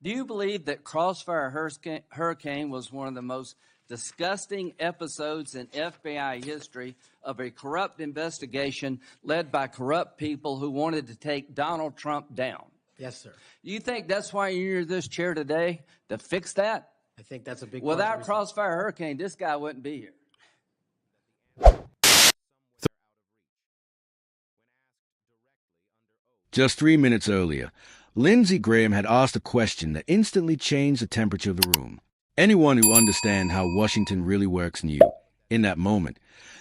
Do you believe that Crossfire Hurricane was one of the most disgusting episodes in FBI history of a corrupt investigation led by corrupt people who wanted to take Donald Trump down? Yes, sir. You think that's why you're in this chair today, to fix that? I think that's a big Without Crossfire Hurricane, this guy wouldn't be here. Just 3 minutes earlier, Lindsey Graham had asked a question that instantly changed the temperature of the room. Anyone who understands how Washington really works knew, in that moment,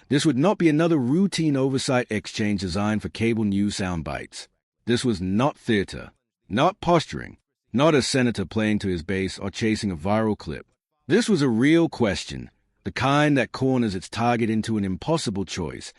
this would not be another routine oversight exchange designed for cable news sound bites. This was not theater, not posturing, not a senator playing to his base or chasing a viral clip. This was a real question, the kind that corners its target into an impossible choice.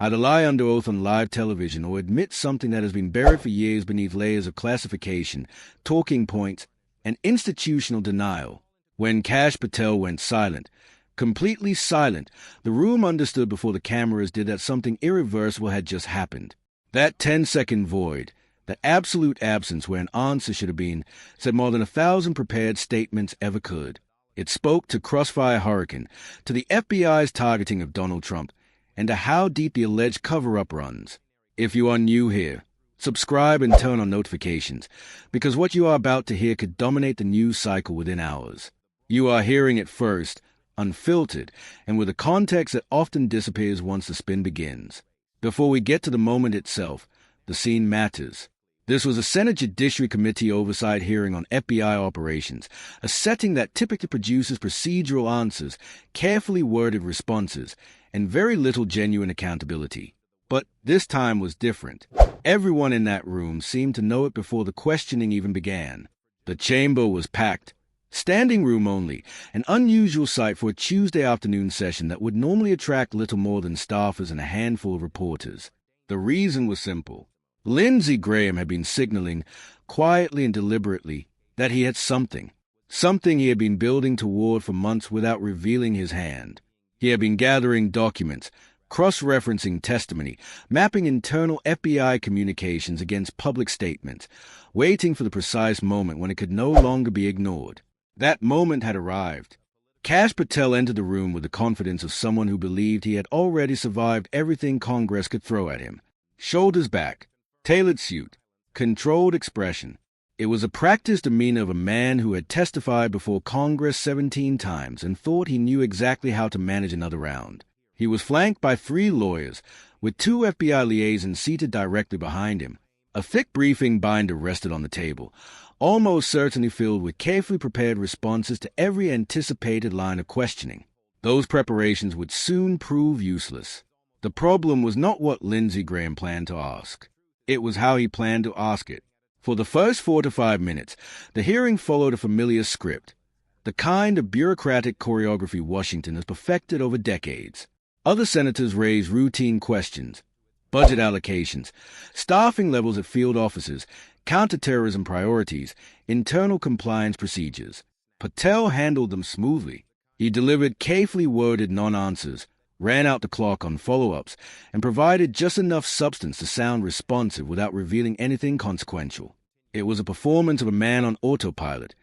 Either lie under oath on live television or admit something that has been buried for years beneath layers of classification, talking points, and institutional denial. When Kash Patel went silent, completely silent, the room understood before the cameras did that something irreversible had just happened. That 10-second void, the absolute absence where an answer should have been, said more than 1,000 prepared statements ever could. It spoke to Crossfire Hurricane, to the FBI's targeting of Donald Trump, and to how deep the alleged cover-up runs. If you are new here, subscribe and turn on notifications, because what you are about to hear could dominate the news cycle within hours. You are hearing it first, unfiltered, and with a context that often disappears once the spin begins. Before we get to the moment itself, the scene matters. This was a Senate Judiciary Committee oversight hearing on FBI operations, a setting that typically produces procedural answers, carefully worded responses, and very little genuine accountability. But this time was different. Everyone in that room seemed to know it before the questioning even began. The chamber was packed. Standing room only, an unusual sight for a Tuesday afternoon session that would normally attract little more than staffers and a handful of reporters. The reason was simple. Lindsey Graham had been signaling, quietly and deliberately, that he had something he had been building toward for months without revealing his hand. He had been gathering documents, cross-referencing testimony, mapping internal FBI communications against public statements, waiting for the precise moment when it could no longer be ignored. That moment had arrived. Kash Patel entered the room with the confidence of someone who believed he had already survived everything Congress could throw at him. Shoulders back, tailored suit, controlled expression. It was a practiced demeanor of a man who had testified before Congress 17 times and thought he knew exactly how to manage another round. He was flanked by 3 lawyers, with 2 FBI liaisons seated directly behind him. A thick briefing binder rested on the table, almost certainly filled with carefully prepared responses to every anticipated line of questioning. Those preparations would soon prove useless. The problem was not what Lindsey Graham planned to ask. It was how he planned to ask it. For the first 4 to 5 minutes, the hearing followed a familiar script, the kind of bureaucratic choreography Washington has perfected over decades. Other senators raised routine questions, budget allocations, staffing levels at field offices, counterterrorism priorities, internal compliance procedures. Patel handled them smoothly. He delivered carefully worded non-answers, ran out the clock on follow-ups, and provided just enough substance to sound responsive without revealing anything consequential. It was a performance of a man on autopilot,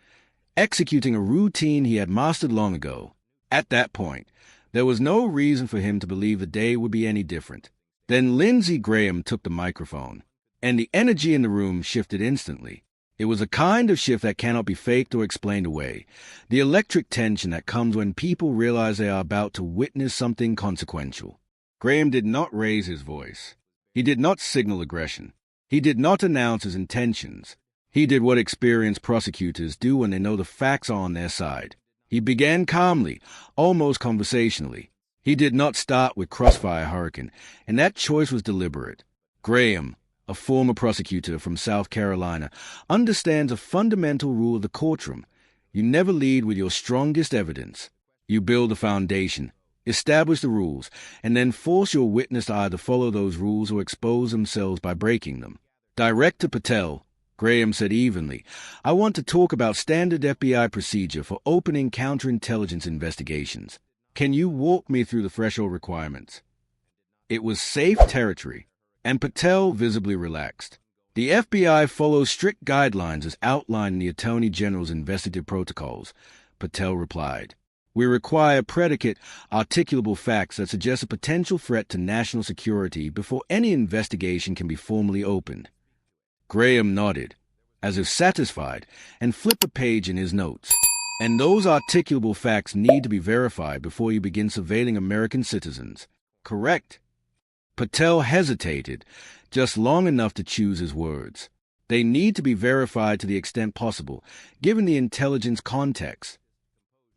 executing a routine he had mastered long ago. At that point, there was no reason for him to believe the day would be any different. Then Lindsey Graham took the microphone, and the energy in the room shifted instantly. It was a kind of shift that cannot be faked or explained away, the electric tension that comes when people realize they are about to witness something consequential. Graham did not raise his voice. He did not signal aggression. He did not announce his intentions. He did what experienced prosecutors do when they know the facts are on their side. He began calmly, almost conversationally. He did not start with Crossfire Hurricane, and that choice was deliberate. Graham, a former prosecutor from South Carolina, understands a fundamental rule of the courtroom. You never lead with your strongest evidence. You build the foundation, establish the rules, and then force your witness to either follow those rules or expose themselves by breaking them. Direct to Patel, Graham said evenly, I want to talk about standard FBI procedure for opening counterintelligence investigations. Can you walk me through the threshold requirements? It was safe territory, and Patel visibly relaxed. The FBI follows strict guidelines as outlined in the Attorney General's investigative protocols, Patel replied. We require predicate, articulable facts that suggest a potential threat to national security before any investigation can be formally opened. Graham nodded, as if satisfied, and flipped a page in his notes. And those articulable facts need to be verified before you begin surveilling American citizens. Correct? Patel hesitated, just long enough to choose his words. They need to be verified to the extent possible, given the intelligence context.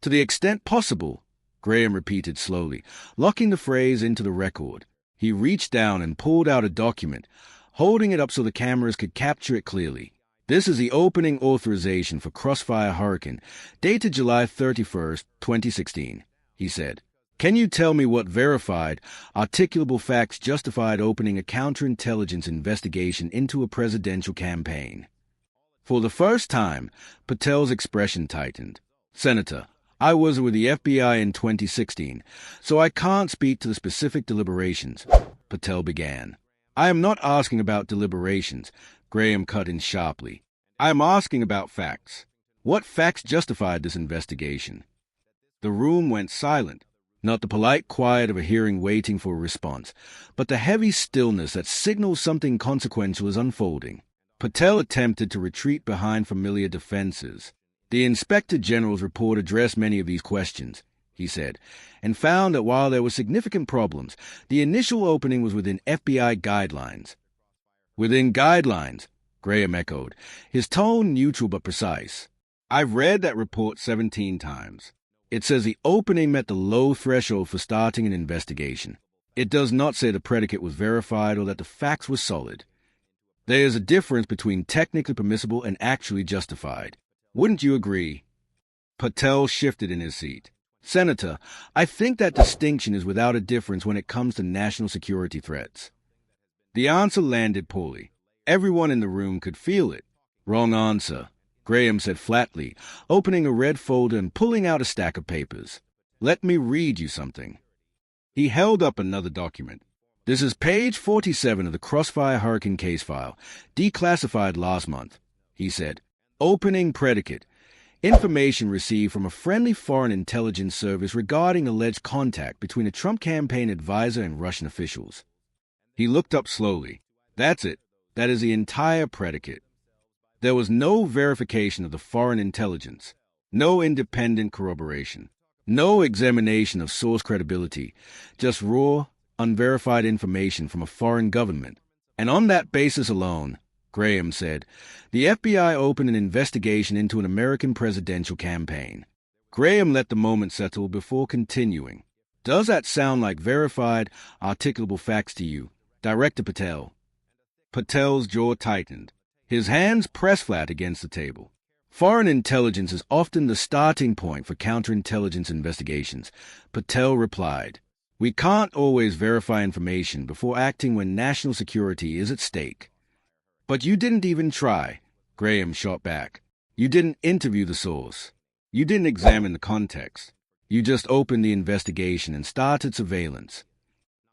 To the extent possible, Graham repeated slowly, locking the phrase into the record. He reached down and pulled out a document, holding it up so the cameras could capture it clearly. This is the opening authorization for Crossfire Hurricane, dated July 31st, 2016, he said. Can you tell me what verified, articulable facts justified opening a counterintelligence investigation into a presidential campaign? For the first time, Patel's expression tightened. Senator, I was with the FBI in 2016, so I can't speak to the specific deliberations, Patel began. I am not asking about deliberations, Graham cut in sharply. I am asking about facts. What facts justified this investigation? The room went silent, not the polite quiet of a hearing waiting for a response, but the heavy stillness that signals something consequential is unfolding. Patel attempted to retreat behind familiar defenses. The Inspector General's report addressed many of these questions, he said, and found that while there were significant problems, the initial opening was within FBI guidelines. Within guidelines, Graham echoed, his tone neutral but precise. I've read that report 17 times. It says the opening met the low threshold for starting an investigation. It does not say the predicate was verified or that the facts were solid. There is a difference between technically permissible and actually justified. Wouldn't you agree? Patel shifted in his seat. Senator, I think that distinction is without a difference when it comes to national security threats. The answer landed poorly. Everyone in the room could feel it. Wrong answer, Graham said flatly, opening a red folder and pulling out a stack of papers. Let me read you something. He held up another document. This is page 47 of the Crossfire Hurricane case file, declassified last month, he said. Opening predicate. Information received from a friendly foreign intelligence service regarding alleged contact between a Trump campaign advisor and Russian officials. He looked up slowly. That's it. That is the entire predicate. There was no verification of the foreign intelligence, no independent corroboration, no examination of source credibility, just raw, unverified information from a foreign government. And on that basis alone, Graham said, the FBI opened an investigation into an American presidential campaign. Graham let the moment settle before continuing. Does that sound like verified, articulable facts to you, Director Patel? Patel's jaw tightened. His hands pressed flat against the table. Foreign intelligence is often the starting point for counterintelligence investigations, Patel replied. We can't always verify information before acting when national security is at stake. But you didn't even try, Graham shot back. You didn't interview the source. You didn't examine the context. You just opened the investigation and started surveillance.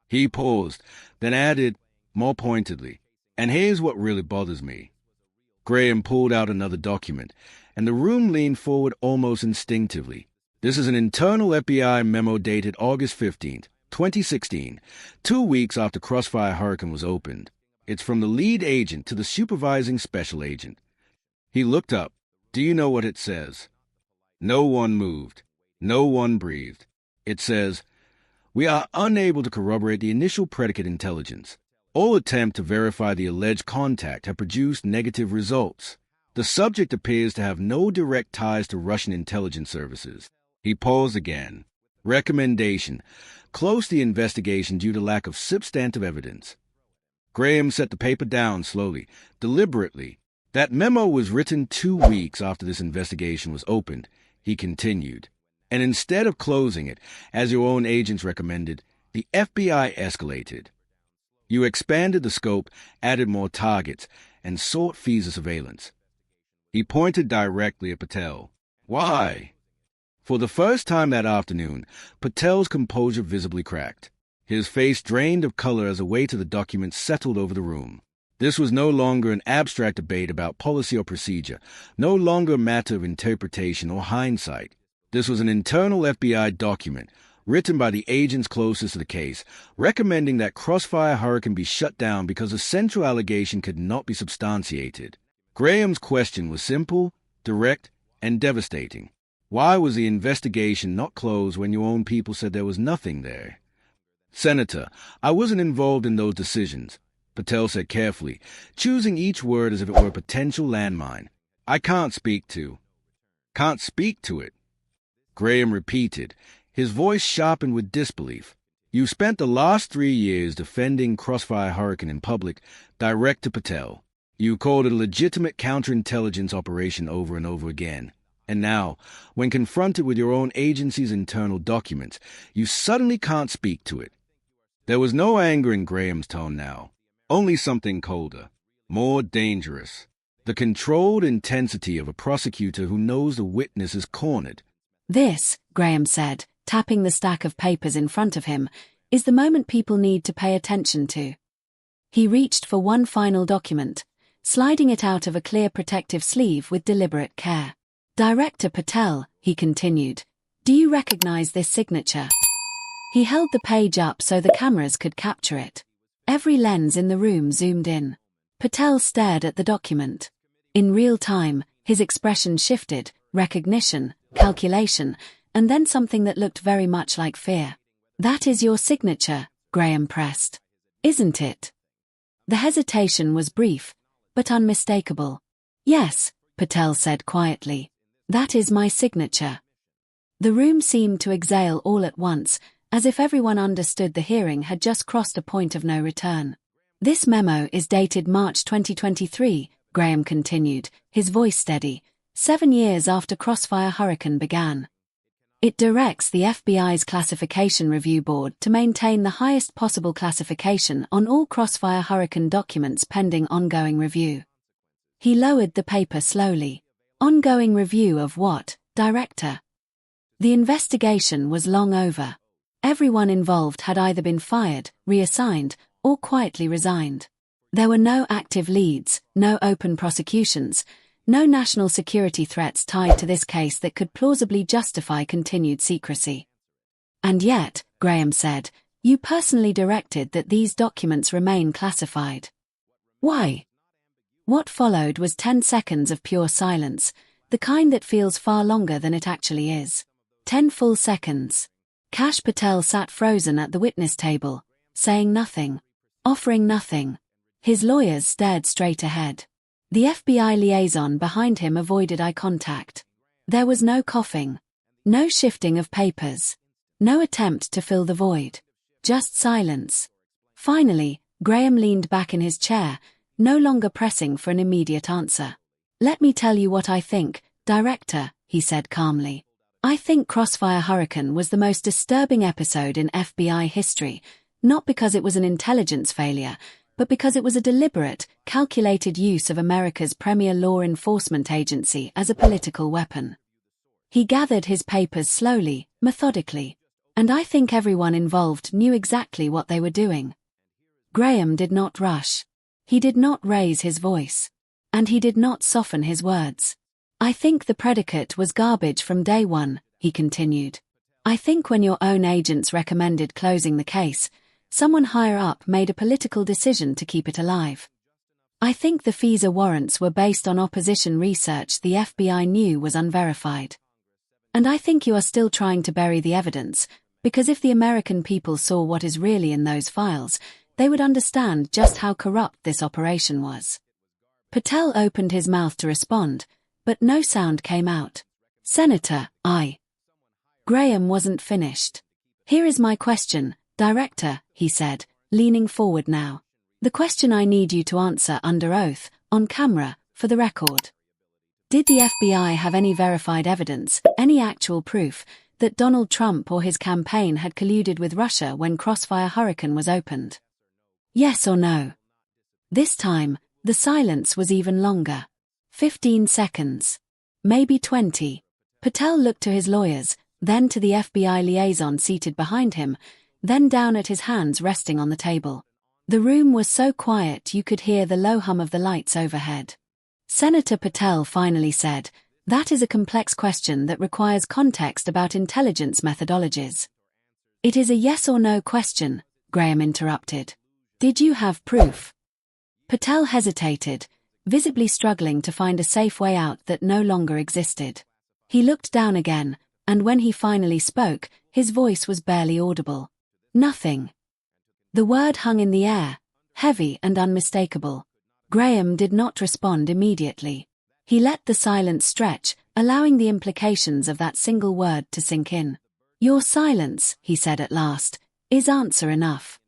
He paused, then added, more pointedly, and here's what really bothers me. Graham pulled out another document, and the room leaned forward almost instinctively. This is an internal FBI memo dated August 15th, 2016, 2 weeks after Crossfire Hurricane was opened. It's from the lead agent to the supervising special agent. He looked up. Do you know what it says? No one moved. No one breathed. It says, we are unable to corroborate the initial predicate intelligence. All attempts to verify the alleged contact have produced negative results. The subject appears to have no direct ties to Russian intelligence services. He paused again. Recommendation. Close the investigation due to lack of substantive evidence. Graham set the paper down slowly, deliberately. That memo was written 2 weeks after this investigation was opened, he continued. And instead of closing it, as your own agents recommended, the FBI escalated. You expanded the scope, added more targets, and sought fees of surveillance. He pointed directly at Patel. Why? For the first time that afternoon, Patel's composure visibly cracked. His face drained of color as the weight of the document settled over the room. This was no longer an abstract debate about policy or procedure, no longer a matter of interpretation or hindsight. This was an internal FBI document, written by the agents closest to the case, recommending that Crossfire Hurricane be shut down because the central allegation could not be substantiated. Graham's question was simple, direct, and devastating. Why was the investigation not closed when your own people said there was nothing there? Senator, I wasn't involved in those decisions, Patel said carefully, choosing each word as if it were a potential landmine. I can't speak to it. Graham repeated, his voice sharpened with disbelief. You spent the last 3 years defending Crossfire Hurricane in public, direct to Patel. You called it a legitimate counterintelligence operation over and over again. And now, when confronted with your own agency's internal documents, you suddenly can't speak to it. There was no anger in Graham's tone now, only something colder, more dangerous. The controlled intensity of a prosecutor who knows the witness is cornered. This, Graham said, tapping the stack of papers in front of him, is the moment people need to pay attention to. He reached for one final document, sliding it out of a clear protective sleeve with deliberate care. Director Patel, he continued, do you recognize this signature? He held the page up so the cameras could capture it. Every lens in the room zoomed in. Patel stared at the document. In real time, his expression shifted, recognition, calculation, and then something that looked very much like fear. That is your signature, Graham pressed. Isn't it? The hesitation was brief, but unmistakable. Yes, Patel said quietly. That is my signature. The room seemed to exhale all at once, as if everyone understood the hearing had just crossed a point of no return. This memo is dated March 2023, Graham continued, his voice steady, 7 years after Crossfire Hurricane began. It directs the FBI's Classification Review Board to maintain the highest possible classification on all Crossfire Hurricane documents pending ongoing review. He lowered the paper slowly. Ongoing review of what, Director? The investigation was long over. Everyone involved had either been fired, reassigned, or quietly resigned. There were no active leads, no open prosecutions, no national security threats tied to this case that could plausibly justify continued secrecy. And yet, Graham said, you personally directed that these documents remain classified. Why? What followed was 10 seconds of pure silence, the kind that feels far longer than it actually is. 10 full seconds. Kash Patel sat frozen at the witness table, saying nothing, offering nothing. His lawyers stared straight ahead. The FBI liaison behind him avoided eye contact. There was no coughing, no shifting of papers, no attempt to fill the void. Just silence. Finally, Graham leaned back in his chair, no longer pressing for an immediate answer. Let me tell you what I think, Director, he said calmly. I think Crossfire Hurricane was the most disturbing episode in FBI history, not because it was an intelligence failure, but because it was a deliberate, calculated use of America's premier law enforcement agency as a political weapon. He gathered his papers slowly, methodically, and I think everyone involved knew exactly what they were doing. Graham did not rush. He did not raise his voice. And he did not soften his words. I think the predicate was garbage from day one, he continued. I think when your own agents recommended closing the case, someone higher up made a political decision to keep it alive. I think the FISA warrants were based on opposition research the FBI knew was unverified. And I think you are still trying to bury the evidence, because if the American people saw what is really in those files, they would understand just how corrupt this operation was. Patel opened his mouth to respond, but no sound came out. Senator, Graham wasn't finished. Here is my question, Director, he said, leaning forward now. The question I need you to answer under oath, on camera, for the record. Did the FBI have any verified evidence, any actual proof, that Donald Trump or his campaign had colluded with Russia when Crossfire Hurricane was opened? Yes or no? This time, the silence was even longer. 15 seconds. Maybe 20. Patel looked to his lawyers, then to the FBI liaison seated behind him, then down at his hands resting on the table. The room was so quiet you could hear the low hum of the lights overhead. Senator Patel finally said, "That is a complex question that requires context about intelligence methodologies." "It is a yes or no question," Graham interrupted. "Did you have proof?" Patel hesitated, visibly struggling to find a safe way out that no longer existed. He looked down again, and when he finally spoke, his voice was barely audible. "Nothing." The word hung in the air, heavy and unmistakable. Graham did not respond immediately. He let the silence stretch, allowing the implications of that single word to sink in. "Your silence," he said at last, "is answer enough."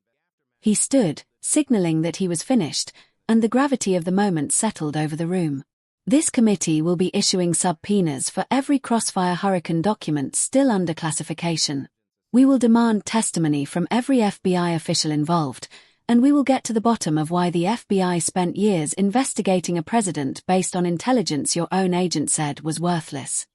He stood, signaling that he was finished, and the gravity of the moment settled over the room. "This committee will be issuing subpoenas for every Crossfire Hurricane document still under classification. We will demand testimony from every FBI official involved, and we will get to the bottom of why the FBI spent years investigating a president based on intelligence your own agent said was worthless."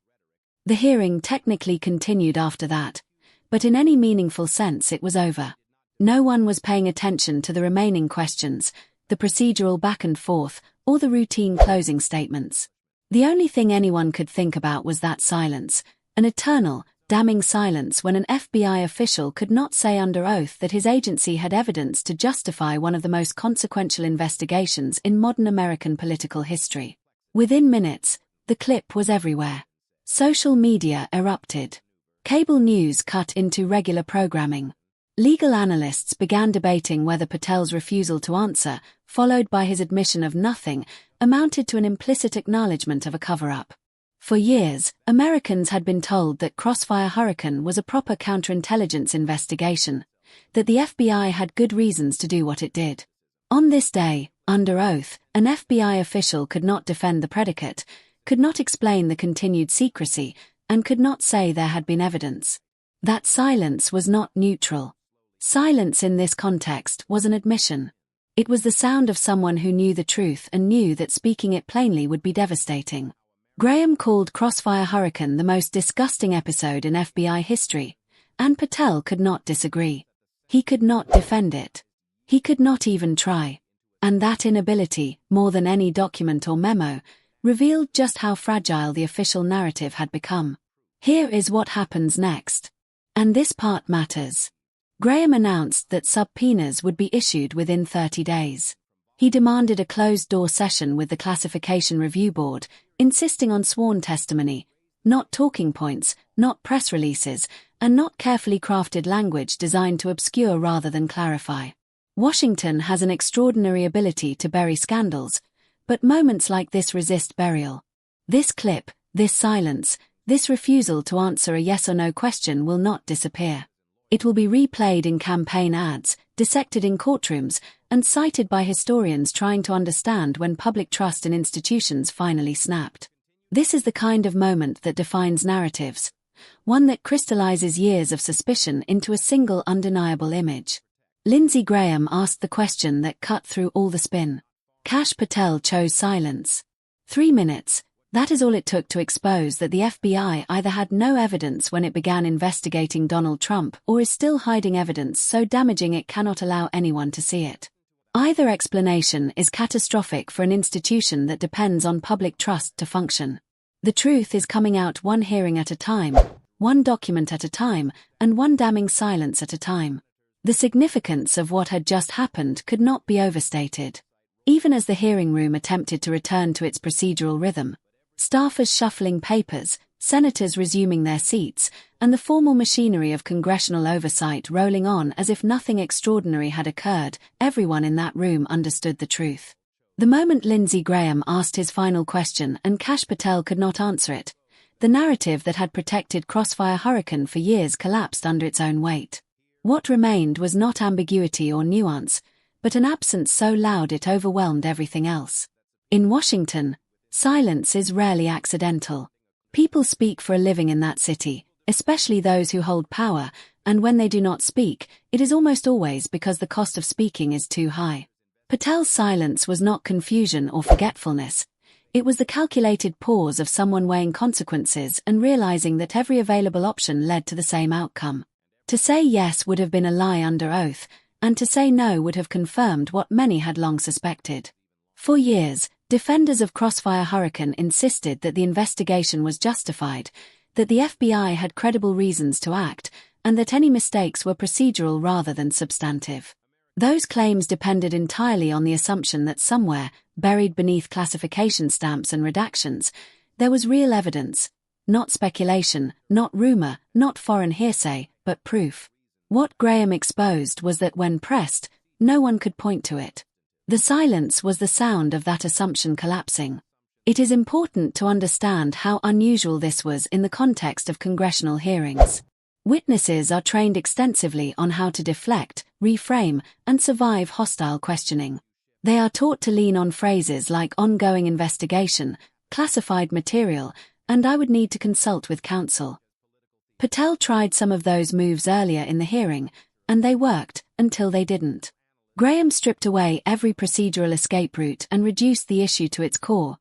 The hearing technically continued after that, but in any meaningful sense it was over. No one was paying attention to the remaining questions, the procedural back and forth, or the routine closing statements. The only thing anyone could think about was that silence, an eternal, damning silence when an FBI official could not say under oath that his agency had evidence to justify one of the most consequential investigations in modern American political history. Within minutes, the clip was everywhere. Social media erupted. Cable news cut into regular programming. Legal analysts began debating whether Patel's refusal to answer, followed by his admission of nothing, amounted to an implicit acknowledgement of a cover-up. For years, Americans had been told that Crossfire Hurricane was a proper counterintelligence investigation, that the FBI had good reasons to do what it did. On this day, under oath, an FBI official could not defend the predicate, could not explain the continued secrecy, and could not say there had been evidence. That silence was not neutral. Silence in this context was an admission. It was the sound of someone who knew the truth and knew that speaking it plainly would be devastating. Graham called Crossfire Hurricane the most disgusting episode in FBI history, and Patel could not disagree. He could not defend it. He could not even try. And that inability, more than any document or memo, revealed just how fragile the official narrative had become. Here is what happens next. And this part matters. Graham announced that subpoenas would be issued within 30 days. He demanded a closed-door session with the Classification Review Board, insisting on sworn testimony, not talking points, not press releases, and not carefully crafted language designed to obscure rather than clarify. Washington has an extraordinary ability to bury scandals, but moments like this resist burial. This clip, this silence, this refusal to answer a yes or no question will not disappear. It will be replayed in campaign ads, dissected in courtrooms, and cited by historians trying to understand when public trust in institutions finally snapped. This is the kind of moment that defines narratives, one that crystallizes years of suspicion into a single undeniable image. Lindsey Graham asked the question that cut through all the spin. Kash Patel chose silence. 3 minutes. That is all it took to expose that the FBI either had no evidence when it began investigating Donald Trump or is still hiding evidence so damaging it cannot allow anyone to see it. Either explanation is catastrophic for an institution that depends on public trust to function. The truth is coming out one hearing at a time, one document at a time, and one damning silence at a time. The significance of what had just happened could not be overstated. Even as the hearing room attempted to return to its procedural rhythm, staffers shuffling papers, senators resuming their seats, and the formal machinery of congressional oversight rolling on as if nothing extraordinary had occurred, everyone in that room understood the truth. The moment Lindsey Graham asked his final question and Kash Patel could not answer it, the narrative that had protected Crossfire Hurricane for years collapsed under its own weight. What remained was not ambiguity or nuance, but an absence so loud it overwhelmed everything else. In Washington, silence is rarely accidental. People speak for a living in that city, especially those who hold power, and when they do not speak, it is almost always because the cost of speaking is too high. Patel's silence was not confusion or forgetfulness. It was the calculated pause of someone weighing consequences and realizing that every available option led to the same outcome. To say yes would have been a lie under oath, and to say no would have confirmed what many had long suspected. For years, defenders of Crossfire Hurricane insisted that the investigation was justified, that the FBI had credible reasons to act, and that any mistakes were procedural rather than substantive. Those claims depended entirely on the assumption that somewhere, buried beneath classification stamps and redactions, there was real evidence, not speculation, not rumor, not foreign hearsay, but proof. What Graham exposed was that when pressed, no one could point to it. The silence was the sound of that assumption collapsing. It is important to understand how unusual this was in the context of congressional hearings. Witnesses are trained extensively on how to deflect, reframe, and survive hostile questioning. They are taught to lean on phrases like ongoing investigation, classified material, and I would need to consult with counsel. Patel tried some of those moves earlier in the hearing, and they worked, until they didn't. Graham stripped away every procedural escape route and reduced the issue to its core.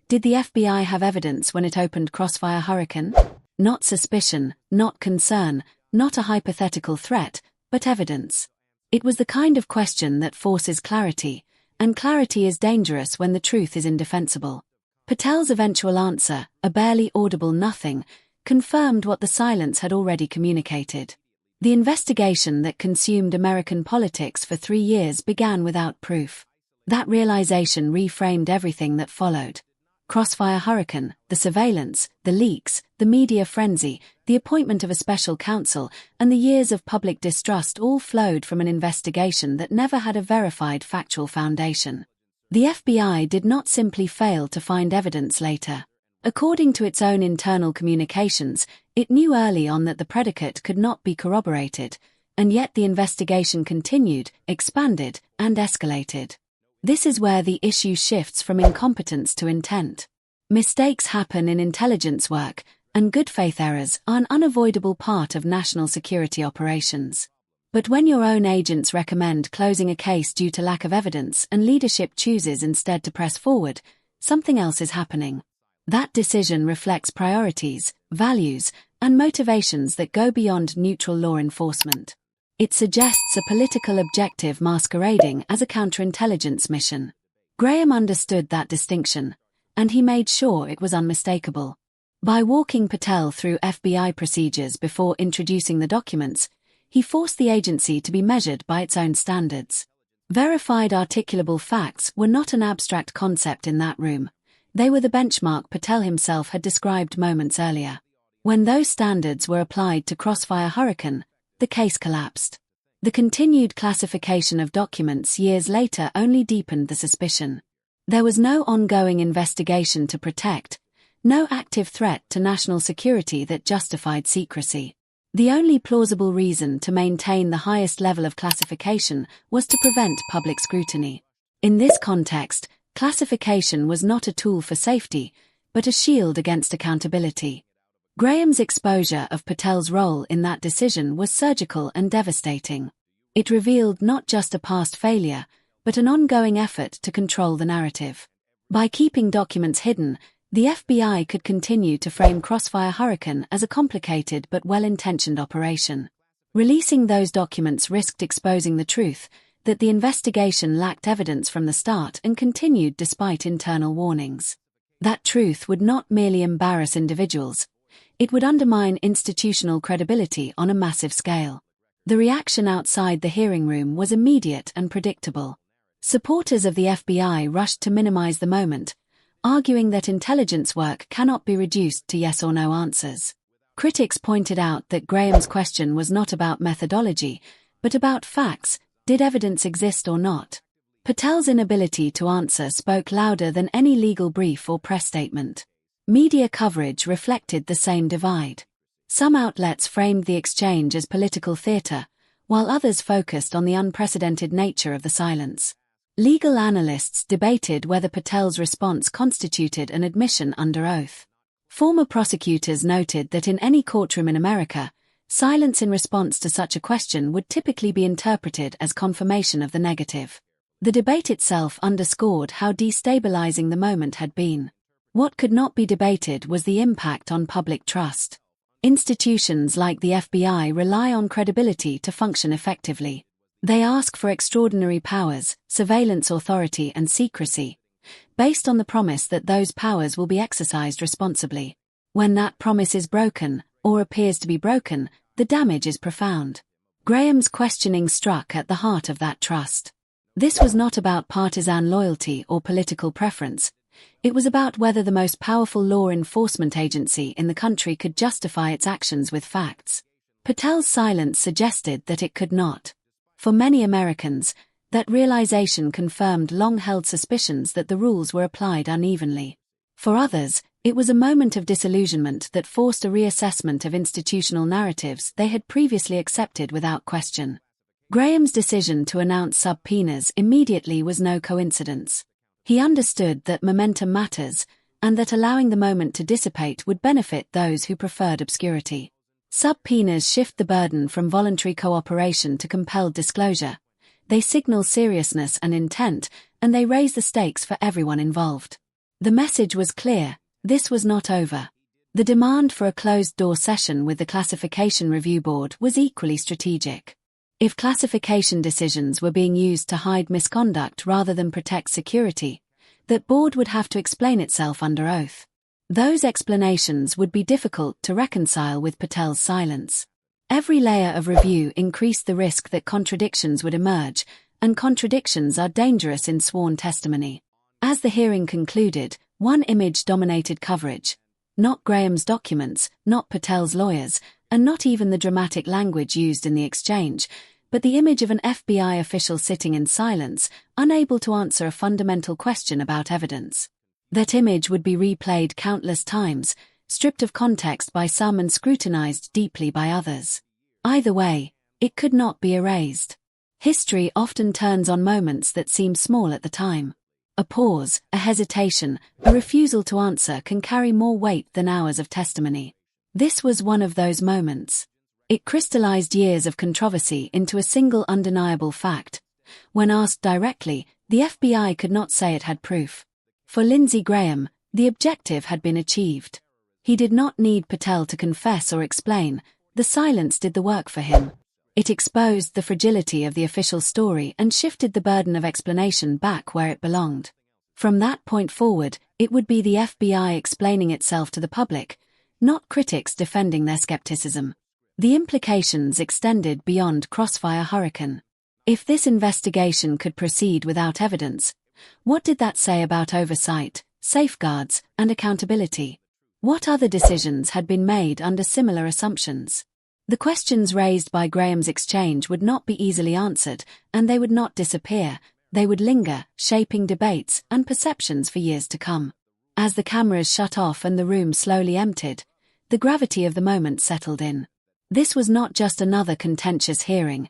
Did the FBI have evidence when it opened Crossfire Hurricane? Not suspicion, not concern, not a hypothetical threat, but evidence. It was the kind of question that forces clarity, and clarity is dangerous when the truth is indefensible. Patel's eventual answer, a barely audible nothing, confirmed what the silence had already communicated. The investigation that consumed American politics for 3 years began without proof. That realization reframed everything that followed. Crossfire Hurricane, the surveillance, the leaks, the media frenzy, the appointment of a special counsel, and the years of public distrust all flowed from an investigation that never had a verified factual foundation. The FBI did not simply fail to find evidence later. According to its own internal communications, it knew early on that the predicate could not be corroborated, and yet the investigation continued, expanded, and escalated. This is where the issue shifts from incompetence to intent. Mistakes happen in intelligence work, and good faith errors are an unavoidable part of national security operations. But when your own agents recommend closing a case due to lack of evidence and leadership chooses instead to press forward, something else is happening. That decision reflects priorities, values, and motivations that go beyond neutral law enforcement. It suggests a political objective masquerading as a counterintelligence mission. Graham understood that distinction, and he made sure it was unmistakable. By walking Patel through FBI procedures before introducing the documents, he forced the agency to be measured by its own standards. Verified articulable facts were not an abstract concept in that room. They were the benchmark Patel himself had described moments earlier. When those standards were applied to Crossfire Hurricane, the case collapsed. The continued classification of documents years later only deepened the suspicion. There was no ongoing investigation to protect, no active threat to national security that justified secrecy. The only plausible reason to maintain the highest level of classification was to prevent public scrutiny. In this context, classification was not a tool for safety, but a shield against accountability. Graham's exposure of Patel's role in that decision was surgical and devastating. It revealed not just a past failure, but an ongoing effort to control the narrative. By keeping documents hidden, the FBI could continue to frame Crossfire Hurricane as a complicated but well-intentioned operation. Releasing those documents risked exposing the truth, that the investigation lacked evidence from the start and continued despite internal warnings. That truth would not merely embarrass individuals, it would undermine institutional credibility on a massive scale. The reaction outside the hearing room was immediate and predictable. Supporters of the FBI rushed to minimize the moment, arguing that intelligence work cannot be reduced to yes or no answers. Critics pointed out that Graham's question was not about methodology, but about facts. Did evidence exist or not? Patel's inability to answer spoke louder than any legal brief or press statement. Media coverage reflected the same divide. Some outlets framed the exchange as political theater, while others focused on the unprecedented nature of the silence. Legal analysts debated whether Patel's response constituted an admission under oath. Former prosecutors noted that in any courtroom in America, silence in response to such a question would typically be interpreted as confirmation of the negative. The debate itself underscored how destabilizing the moment had been. What could not be debated was the impact on public trust. Institutions like the FBI rely on credibility to function effectively. They ask for extraordinary powers, surveillance authority and secrecy, based on the promise that those powers will be exercised responsibly. When that promise is broken, or appears to be broken, the damage is profound. Graham's questioning struck at the heart of that trust. This was not about partisan loyalty or political preference. It was about whether the most powerful law enforcement agency in the country could justify its actions with facts. Patel's silence suggested that it could not. For many Americans, that realization confirmed long-held suspicions that the rules were applied unevenly. For others, it was a moment of disillusionment that forced a reassessment of institutional narratives they had previously accepted without question. Graham's decision to announce subpoenas immediately was no coincidence. He understood that momentum matters, and that allowing the moment to dissipate would benefit those who preferred obscurity. Subpoenas shift the burden from voluntary cooperation to compelled disclosure. They signal seriousness and intent, and they raise the stakes for everyone involved. The message was clear: this was not over. The demand for a closed-door session with the Classification Review Board was equally strategic. If classification decisions were being used to hide misconduct rather than protect security, that board would have to explain itself under oath. Those explanations would be difficult to reconcile with Patel's silence. Every layer of review increased the risk that contradictions would emerge, and contradictions are dangerous in sworn testimony. As the hearing concluded, one image dominated coverage. Not Graham's documents, not Patel's lawyers, and not even the dramatic language used in the exchange, but the image of an FBI official sitting in silence, unable to answer a fundamental question about evidence. That image would be replayed countless times, stripped of context by some and scrutinized deeply by others. Either way, it could not be erased. History often turns on moments that seem small at the time. A pause, a hesitation, a refusal to answer can carry more weight than hours of testimony. This was one of those moments. It crystallized years of controversy into a single undeniable fact. When asked directly, the FBI could not say it had proof. For Lindsey Graham, the objective had been achieved. He did not need Patel to confess or explain. The silence did the work for him. It exposed the fragility of the official story and shifted the burden of explanation back where it belonged. From that point forward, it would be the FBI explaining itself to the public, not critics defending their skepticism. The implications extended beyond Crossfire Hurricane. If this investigation could proceed without evidence, what did that say about oversight, safeguards, and accountability? What other decisions had been made under similar assumptions? The questions raised by Graham's exchange would not be easily answered, and they would not disappear. They would linger, shaping debates and perceptions for years to come. As the cameras shut off and the room slowly emptied, the gravity of the moment settled in. This was not just another contentious hearing.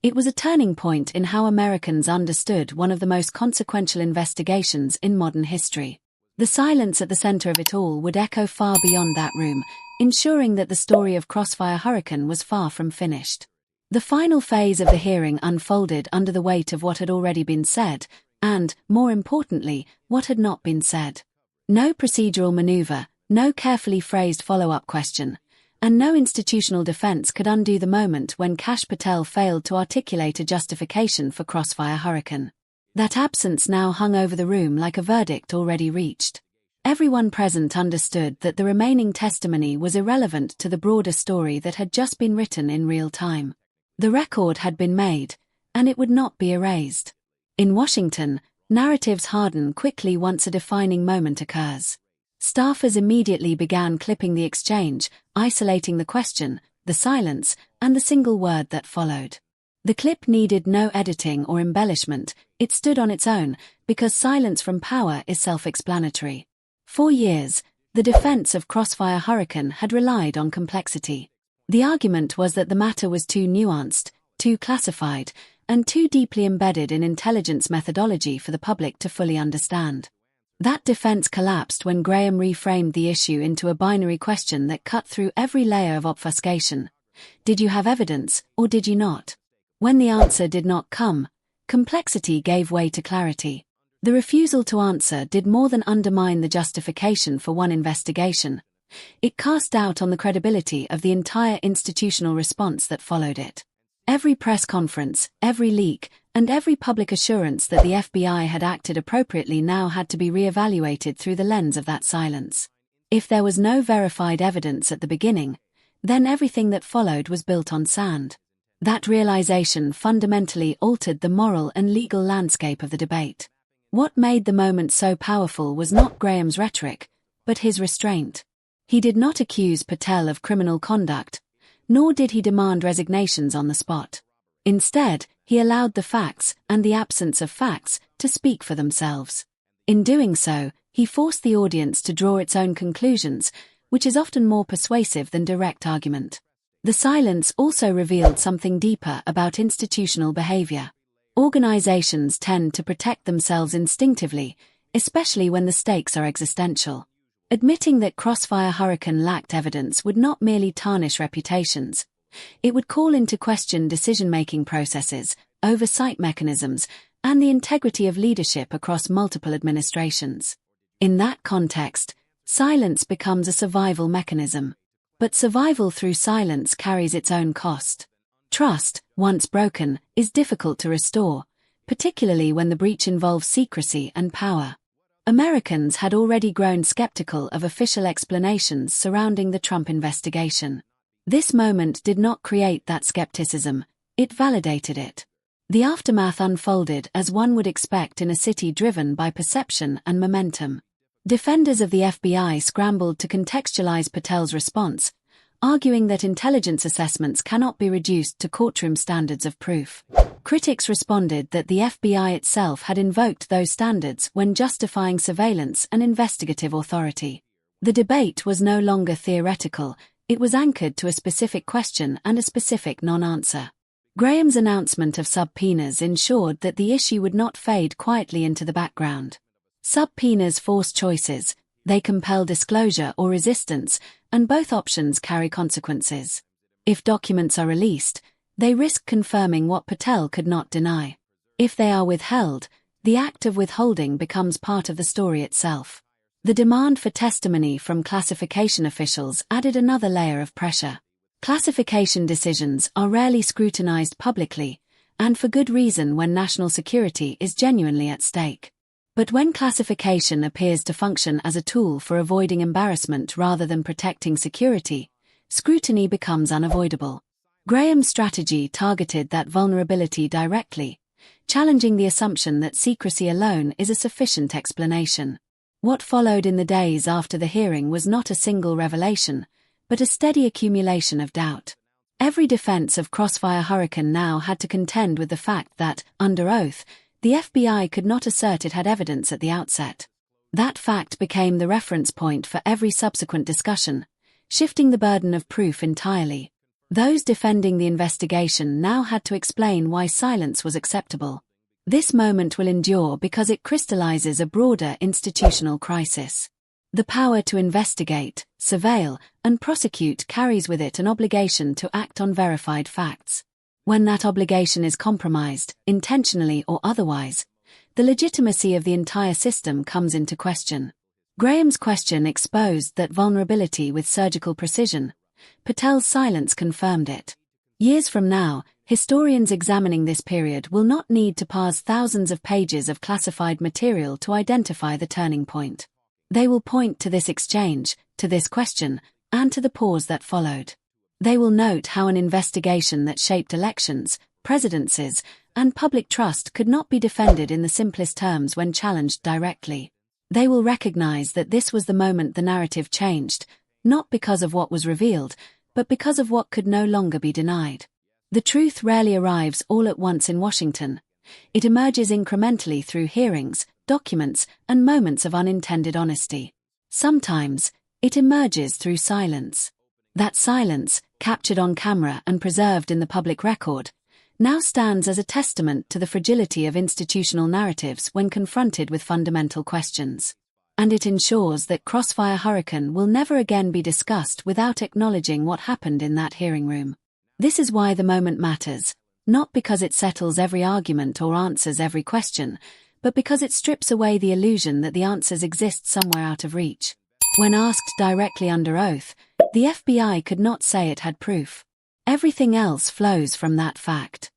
It was a turning point in how Americans understood one of the most consequential investigations in modern history. The silence at the center of it all would echo far beyond that room, ensuring that the story of Crossfire Hurricane was far from finished. The final phase of the hearing unfolded under the weight of what had already been said, and, more importantly, what had not been said. No procedural maneuver, no carefully phrased follow-up question, and no institutional defense could undo the moment when Kash Patel failed to articulate a justification for Crossfire Hurricane. That absence now hung over the room like a verdict already reached. Everyone present understood that the remaining testimony was irrelevant to the broader story that had just been written in real time. The record had been made, and it would not be erased. In Washington, narratives harden quickly once a defining moment occurs. Staffers immediately began clipping the exchange, isolating the question, the silence, and the single word that followed. The clip needed no editing or embellishment, it stood on its own, because silence from power is self-explanatory. For years, the defense of Crossfire Hurricane had relied on complexity. The argument was that the matter was too nuanced, too classified, and too deeply embedded in intelligence methodology for the public to fully understand. That defense collapsed when Graham reframed the issue into a binary question that cut through every layer of obfuscation. Did you have evidence, or did you not? When the answer did not come, complexity gave way to clarity. The refusal to answer did more than undermine the justification for one investigation. It cast doubt on the credibility of the entire institutional response that followed it. Every press conference, every leak, and every public assurance that the FBI had acted appropriately now had to be re-evaluated through the lens of that silence. If there was no verified evidence at the beginning, then everything that followed was built on sand. That realization fundamentally altered the moral and legal landscape of the debate. What made the moment so powerful was not Graham's rhetoric, but his restraint. He did not accuse Patel of criminal conduct, nor did he demand resignations on the spot. Instead, he allowed the facts, and the absence of facts, to speak for themselves. In doing so, he forced the audience to draw its own conclusions, which is often more persuasive than direct argument. The silence also revealed something deeper about institutional behavior. Organizations tend to protect themselves instinctively, especially when the stakes are existential. Admitting that Crossfire Hurricane lacked evidence would not merely tarnish reputations. It would call into question decision-making processes, oversight mechanisms, and the integrity of leadership across multiple administrations. In that context, silence becomes a survival mechanism. But survival through silence carries its own cost. Trust, once broken, is difficult to restore, particularly when the breach involves secrecy and power. Americans had already grown skeptical of official explanations surrounding the Trump investigation. This moment did not create that skepticism, it validated it. The aftermath unfolded as one would expect in a city driven by perception and momentum. Defenders of the FBI scrambled to contextualize Patel's response, arguing that intelligence assessments cannot be reduced to courtroom standards of proof. Critics responded that the FBI itself had invoked those standards when justifying surveillance and investigative authority. The debate was no longer theoretical, it was anchored to a specific question and a specific non-answer. Graham's announcement of subpoenas ensured that the issue would not fade quietly into the background. Subpoenas force choices, they compel disclosure or resistance, and both options carry consequences. If documents are released, they risk confirming what Patel could not deny. If they are withheld, the act of withholding becomes part of the story itself. The demand for testimony from classification officials added another layer of pressure. Classification decisions are rarely scrutinized publicly, and for good reason when national security is genuinely at stake. But when classification appears to function as a tool for avoiding embarrassment rather than protecting security, scrutiny becomes unavoidable. Graham's strategy targeted that vulnerability directly, challenging the assumption that secrecy alone is a sufficient explanation. What followed in the days after the hearing was not a single revelation, but a steady accumulation of doubt. Every defense of Crossfire Hurricane now had to contend with the fact that, under oath, the FBI could not assert it had evidence at the outset. That fact became the reference point for every subsequent discussion, shifting the burden of proof entirely. Those defending the investigation now had to explain why silence was acceptable. This moment will endure because it crystallizes a broader institutional crisis. The power to investigate, surveil, and prosecute carries with it an obligation to act on verified facts. When that obligation is compromised, intentionally or otherwise, the legitimacy of the entire system comes into question. Graham's question exposed that vulnerability with surgical precision. Patel's silence confirmed it. Years from now, historians examining this period will not need to parse thousands of pages of classified material to identify the turning point. They will point to this exchange, to this question, and to the pause that followed. They will note how an investigation that shaped elections, presidencies, and public trust could not be defended in the simplest terms when challenged directly. They will recognize that this was the moment the narrative changed, not because of what was revealed, but because of what could no longer be denied. The truth rarely arrives all at once in Washington. It emerges incrementally through hearings, documents, and moments of unintended honesty. Sometimes, it emerges through silence. That silence, captured on camera and preserved in the public record, now stands as a testament to the fragility of institutional narratives when confronted with fundamental questions. And it ensures that Crossfire Hurricane will never again be discussed without acknowledging what happened in that hearing room. This is why the moment matters, not because it settles every argument or answers every question, but because it strips away the illusion that the answers exist somewhere out of reach. When asked directly under oath, the FBI could not say it had proof. Everything else flows from that fact.